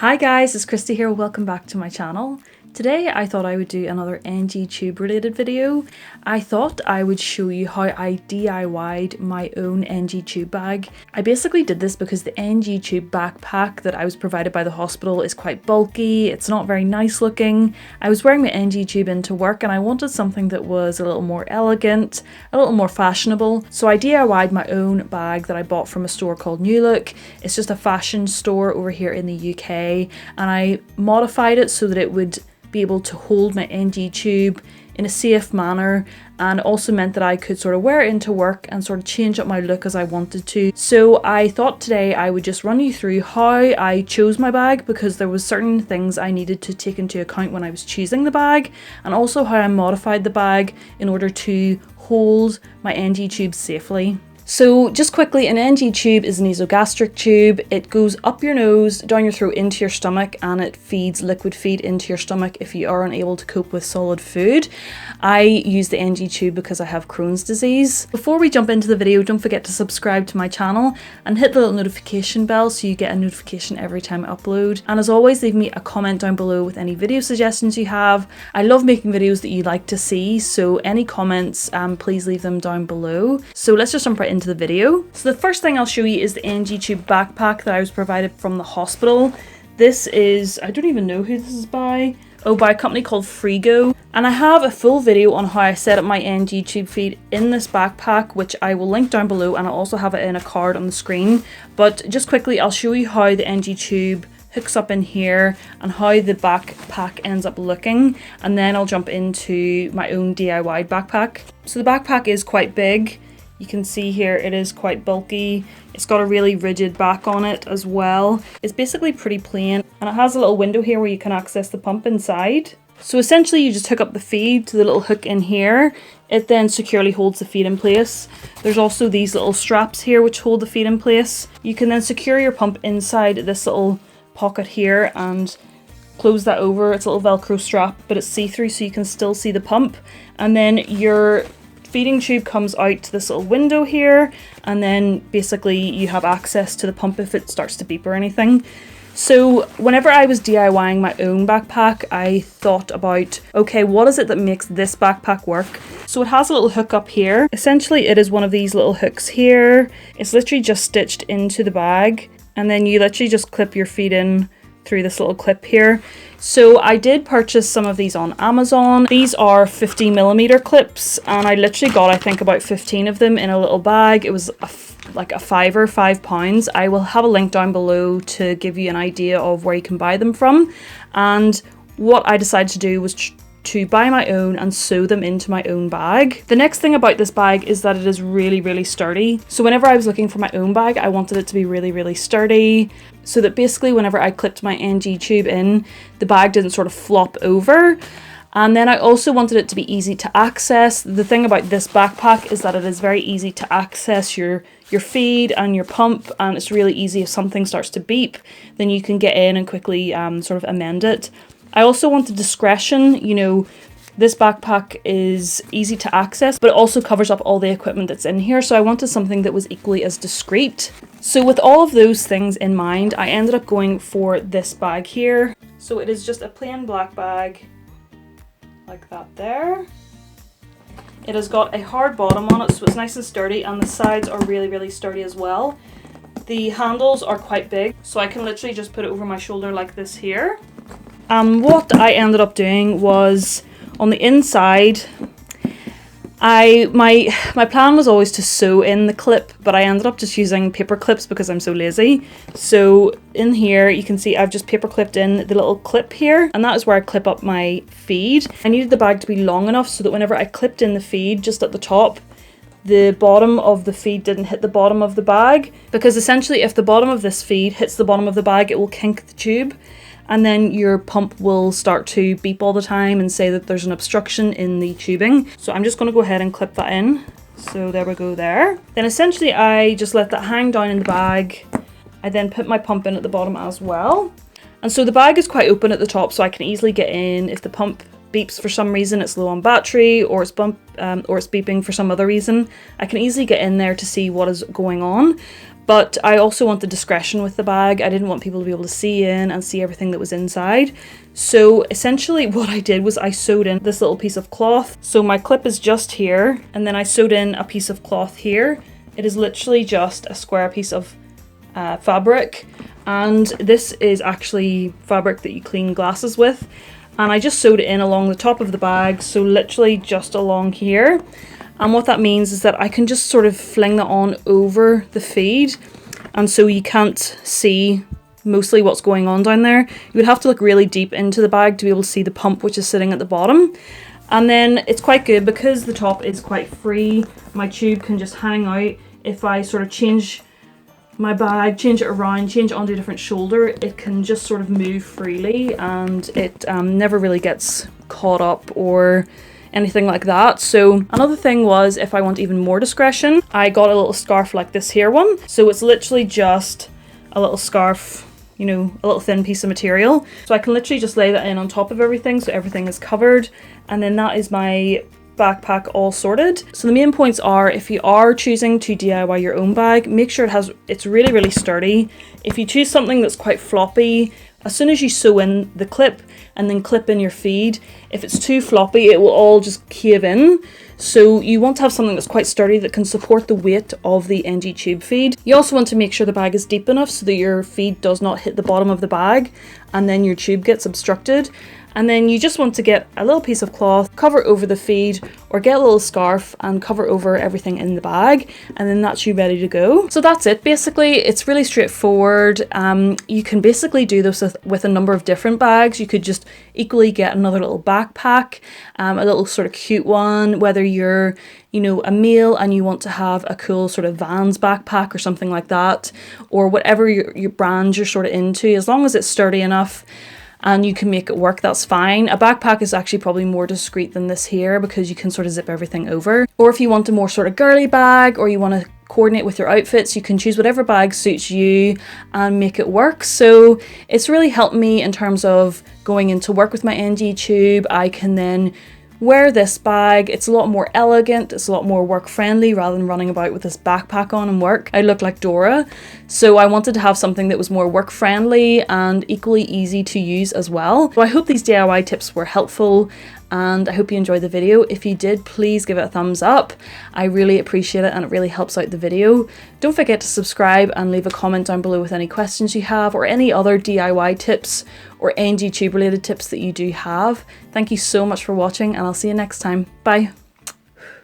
Hi guys, it's Christy here. Welcome back to my channel. Today I thought I would do another NG tube related video. I thought I would show you how I DIY'd my own NG tube bag. I basically did this because the NG tube backpack that I was provided by the hospital is quite bulky, it's not very nice looking. I was wearing my NG tube into work and I wanted something that was a little more elegant, a little more fashionable. So I DIY'd my own bag that I bought from a store called New Look. It's just a fashion store over here in the UK, and I modified it so that it would be able to hold my NG tube in a safe manner, and also meant that I could sort of wear it into work and sort of change up my look as I wanted to. So I thought today I would just run you through how I chose my bag, because there was certain things I needed to take into account when I was choosing the bag, and also how I modified the bag in order to hold my NG tube safely. So just quickly, an NG tube is an nasogastric tube. It goes up your nose, down your throat, into your stomach, and it feeds liquid feed into your stomach if you are unable to cope with solid food. I use the NG tube because I have Crohn's disease. Before we jump into the video, don't forget to subscribe to my channel and hit the little notification bell so you get a notification every time I upload. And as always, leave me a comment down below with any video suggestions you have. I love making videos that you like to see, so any comments, please leave them down below. So let's just jump right into the video. So the first thing I'll show you is the NG tube backpack that I was provided from the hospital. This is, I don't even know who this is by. Oh, by a company called Frigo. And I have a full video on how I set up my NG tube feed in this backpack, which I will link down below, and I'll also have it in a card on the screen. But just quickly, I'll show you how the NG tube hooks up in here and how the backpack ends up looking, and then I'll jump into my own DIY backpack. So the backpack is quite big. You can see here it is quite bulky. It's got a really rigid back on it as well. It's basically pretty plain, and it has a little window here where you can access the pump inside. So essentially you just hook up the feed to the little hook in here. It then securely holds the feed in place. There's also these little straps here which hold the feed in place. You can then secure your pump inside this little pocket here and close that over. It's a little Velcro strap, but it's see-through so you can still see the pump. And then your feeding tube comes out to this little window here, and then basically you have access to the pump if it starts to beep or anything. So whenever I was DIYing my own backpack, I thought about, okay, what is it that makes this backpack work? So it has a little hook up here. Essentially it is one of these little hooks here. It's literally just stitched into the bag, and then you literally just clip your feet in through this little clip here. So I did purchase some of these on Amazon. These are 50mm clips, and I literally got, I think, about 15 of them in a little bag. It was like a fiver, £5. I will have a link down below to give you an idea of where you can buy them from. And what I decided to do was to buy my own and sew them into my own bag. The next thing about this bag is that it is really, really sturdy. So whenever I was looking for my own bag, I wanted it to be really, really sturdy, so that basically whenever I clipped my NG tube in, the bag didn't sort of flop over. And then I also wanted it to be easy to access. The thing about this backpack is that it is very easy to access your feed and your pump, and it's really easy if something starts to beep, then you can get in and quickly sort of amend it. I also wanted discretion. You know, this backpack is easy to access, but it also covers up all the equipment that's in here, so I wanted something that was equally as discreet. So with all of those things in mind, I ended up going for this bag here. So it is just a plain black bag, like that there. It has got a hard bottom on it, so it's nice and sturdy, and the sides are really, really sturdy as well. The handles are quite big, so I can literally just put it over my shoulder like this here. What I ended up doing was, on the inside, my plan was always to sew in the clip, but I ended up just using paper clips because I'm so lazy. So in here you can see I've just paper clipped in the little clip here, and that is where I clip up my feed. I needed the bag to be long enough so that whenever I clipped in the feed just at the top, the bottom of the feed didn't hit the bottom of the bag, because essentially if the bottom of this feed hits the bottom of the bag, it will kink the tube, and then your pump will start to beep all the time and say that there's an obstruction in the tubing. So I'm just going to go ahead and clip that in. So there we go there. Then essentially I just let that hang down in the bag. I then put my pump in at the bottom as well. And so the bag is quite open at the top, so I can easily get in. If the pump beeps for some reason, it's low on battery, or it's beeping for some other reason, I can easily get in there to see what is going on. but I also wanted discretion with the bag. I didn't want people to be able to see in and see everything that was inside. So essentially what I did was I sewed in this little piece of cloth. So my clip is just here, and then I sewed in a piece of cloth here. It is literally just a square piece of fabric, and this is actually fabric that you clean glasses with. And I just sewed it in along the top of the bag, so literally just along here. And what that means is that I can just sort of fling that on over the feed, and so you can't see mostly what's going on down there. You would have to look really deep into the bag to be able to see the pump, which is sitting at the bottom. And then it's quite good because the top is quite free. My tube can just hang out. If I sort of change my bag, change it around, change it onto a different shoulder, it can just sort of move freely, and it never really gets caught up or anything like that. So another thing was, if I want even more discretion, I got a little scarf like this here one. So it's literally just a little scarf, you know, a little thin piece of material. So I can literally just lay that in on top of everything, so everything is covered. And then that is my backpack all sorted. So the main points are, if you are choosing to DIY your own bag, make sure it's really, really sturdy. If you choose something that's quite floppy, as soon as you sew in the clip and then clip in your feed, if it's too floppy, it will all just cave in. So you want to have something that's quite sturdy that can support the weight of the NG tube feed. You also want to make sure the bag is deep enough so that your feed does not hit the bottom of the bag and then your tube gets obstructed. And then you just want to get a little piece of cloth, cover over the feed, or get a little scarf and cover over everything in the bag, and then that's you ready to go. So that's it basically. It's really straightforward. You can basically do this with a number of different bags. You could just equally get another little backpack, a little sort of cute one, whether you're, you know, a male and you want to have a cool sort of Vans backpack or something like that, or whatever your brand you're sort of into, as long as it's sturdy enough and you can make it work, that's fine. A backpack is actually probably more discreet than this here because you can sort of zip everything over. Or if you want a more sort of girly bag, or you want to coordinate with your outfits, you can choose whatever bag suits you and make it work. So it's really helped me in terms of going into work with my NG tube. I can then wear this bag. It's a lot more elegant, it's a lot more work friendly rather than running about with this backpack on in work. I look like Dora. So I wanted to have something that was more work friendly and equally easy to use as well. So I hope these DIY tips were helpful, and I hope you enjoyed the video. If you did, please give it a thumbs up. I really appreciate it and it really helps out the video. Don't forget to subscribe and leave a comment down below with any questions you have or any other DIY tips or NG tube related tips that you do have. Thank you so much for watching, and I'll see you next time. Bye.